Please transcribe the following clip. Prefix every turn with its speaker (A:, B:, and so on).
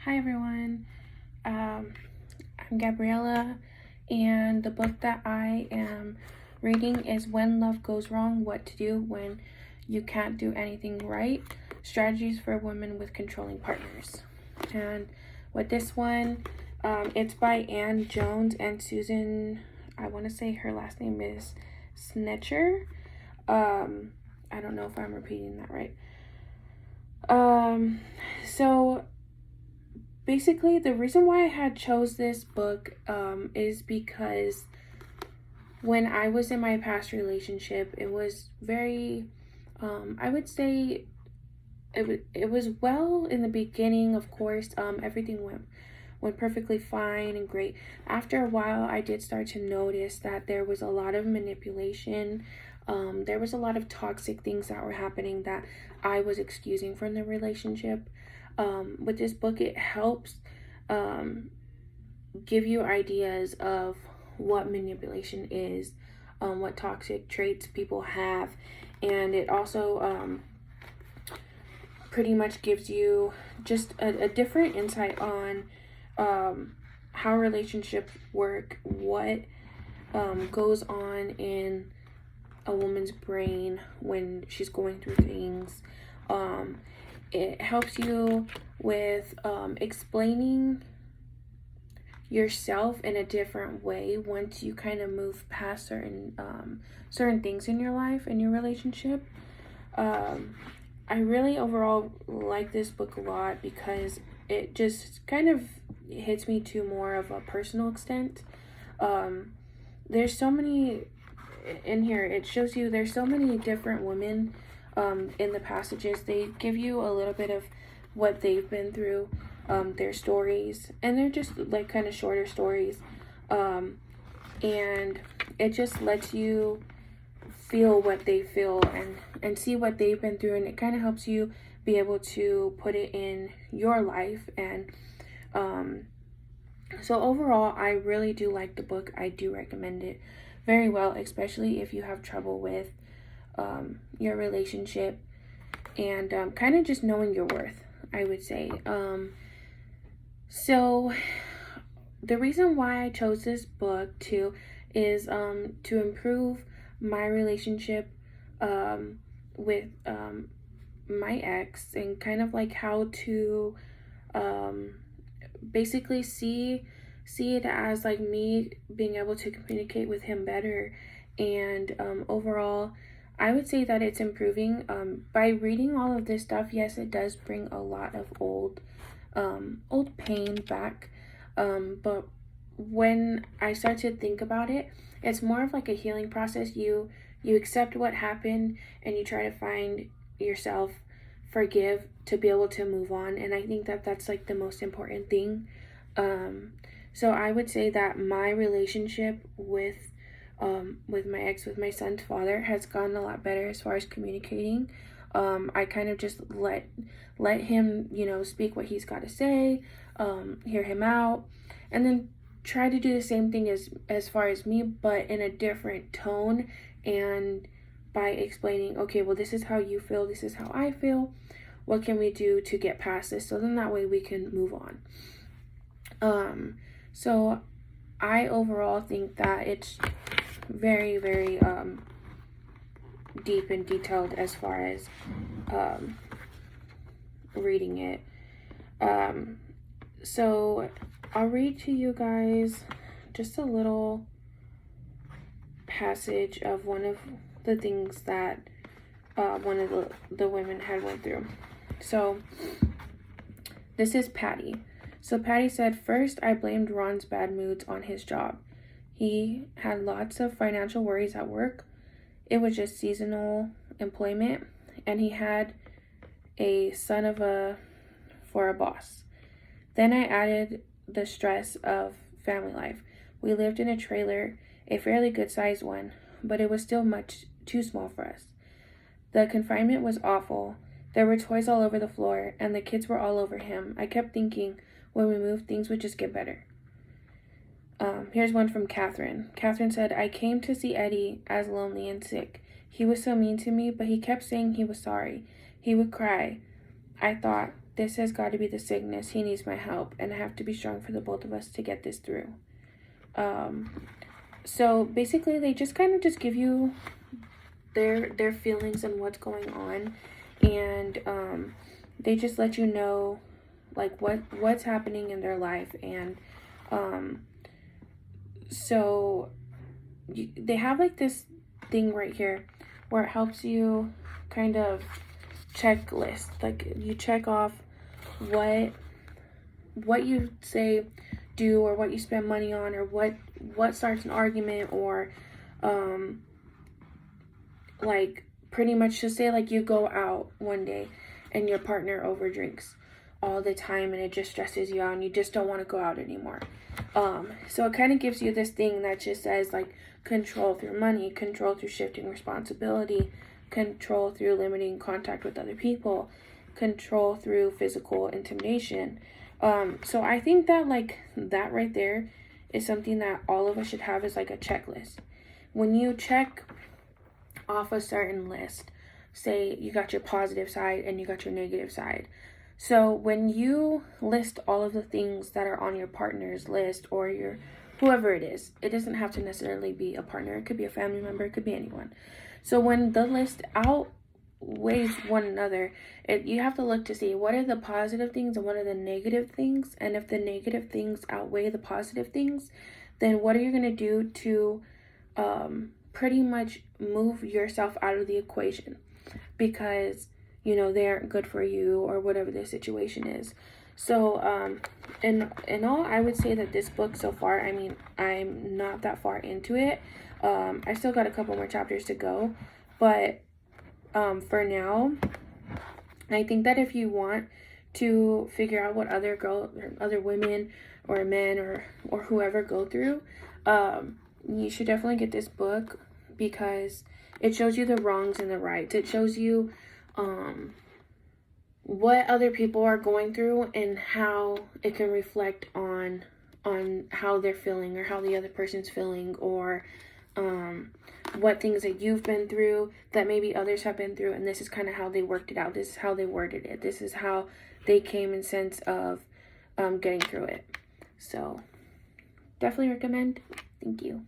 A: Hi everyone, I'm Gabriella, and the book that I am reading is When Love Goes Wrong, What to Do When You Can't Do Anything Right, Strategies for Women with Controlling Partners. And with this one, it's by Anne Jones and Susan, I want to say her last name is Snetcher. I don't know if I'm repeating that right. So basically the reason why I had chose this book is because when I was in my past relationship, it was very I would say it was well in the beginning. Of course, everything went perfectly fine and great. After a while, I did start to notice that there was a lot of manipulation. There was a lot of toxic things that were happening that I was excusing from the relationship. With this book, it helps give you ideas of what manipulation is, what toxic traits people have, and it also pretty much gives you just a different insight on how relationships work, what goes on in a woman's brain when she's going through things. It helps you with explaining yourself in a different way once you kind of move past certain things in your life and your relationship. I really overall like this book a lot because it just kind of hits me to more of a personal extent. There's so many in here. It shows you there's so many different women in the passages. They give you a little bit of what they've been through, their stories, and they're just like kind of shorter stories, and it just lets you feel what they feel and see what they've been through, and it kind of helps you be able to put it in your life. And so overall, I really do like the book. I do recommend it very well, especially if you have trouble with your relationship and kind of just knowing your worth, I would say. So the reason why I chose this book too is to improve my relationship with my ex, and kind of like how to basically see it as like me being able to communicate with him better. And overall, I would say that it's improving. By reading all of this stuff, yes, it does bring a lot of old pain back. But when I start to think about it, it's more of like a healing process. You accept what happened and you try to find yourself, forgive, to be able to move on. And I think that that's like the most important thing. So I would say that my relationship with my ex, with my son's father, has gotten a lot better as far as communicating. I kind of just let him, speak what he's got to say, hear him out, and then try to do the same thing as far as me, but in a different tone, and by explaining, okay, well, this is how you feel, this is how I feel, what can we do to get past this, so then that way we can move on. So I overall think that it's very, very deep and detailed as far as reading it. So I'll read to you guys just a little passage of one of the things that one of the women had went through. So this is Patty. So Patty said, "First, I blamed Ron's bad moods on his job. He had lots of financial worries at work. It was just seasonal employment, and he had a son for a boss. Then I added the stress of family life. We lived in a trailer, a fairly good-sized one, but it was still much too small for us. The confinement was awful. There were toys all over the floor, and the kids were all over him. I kept thinking, when we moved, things would just get better." Here's one from Catherine. Catherine said, "I came to see Eddie as lonely and sick. He was so mean to me, but he kept saying he was sorry. He would cry. I thought, this has got to be the sickness. He needs my help, and I have to be strong for the both of us to get this through. So basically, they just kind of just give you their feelings and what's going on, and they just let you know like what's happening in their life. And so they have like this thing right here where it helps you kind of checklist, like you check off what you say, do, or what you spend money on, or what starts an argument, or like pretty much just say like you go out one day and your partner overdrinks all the time and it just stresses you out and you just don't want to go out anymore. So it kind of gives you this thing that just says like control through money, control through shifting responsibility, control through limiting contact with other people, control through physical intimidation. So I think that like that right there is something that all of us should have as like a checklist. When you check off a certain list, say you got your positive side and you got your negative side. So when you list all of the things that are on your partner's list, or your whoever it is, it doesn't have to necessarily be a partner, it could be a family member, it could be anyone. So when the list outweighs one another, you have to look to see what are the positive things and what are the negative things. And if the negative things outweigh the positive things, then what are you going to do to pretty much move yourself out of the equation? Because they aren't good for you, or whatever the situation is. So in all, I would say that this book so far, I mean, I'm not that far into it. I still got a couple more chapters to go, but for now, I think that if you want to figure out what other women or men or whoever go through, you should definitely get this book, because it shows you the wrongs and the rights. It shows you what other people are going through and how it can reflect on how they're feeling, or how the other person's feeling, or what things that you've been through that maybe others have been through, and this is kind of how they worked it out. This is how they worded it. This is how they came in sense of getting through it. So definitely recommend. Thank you.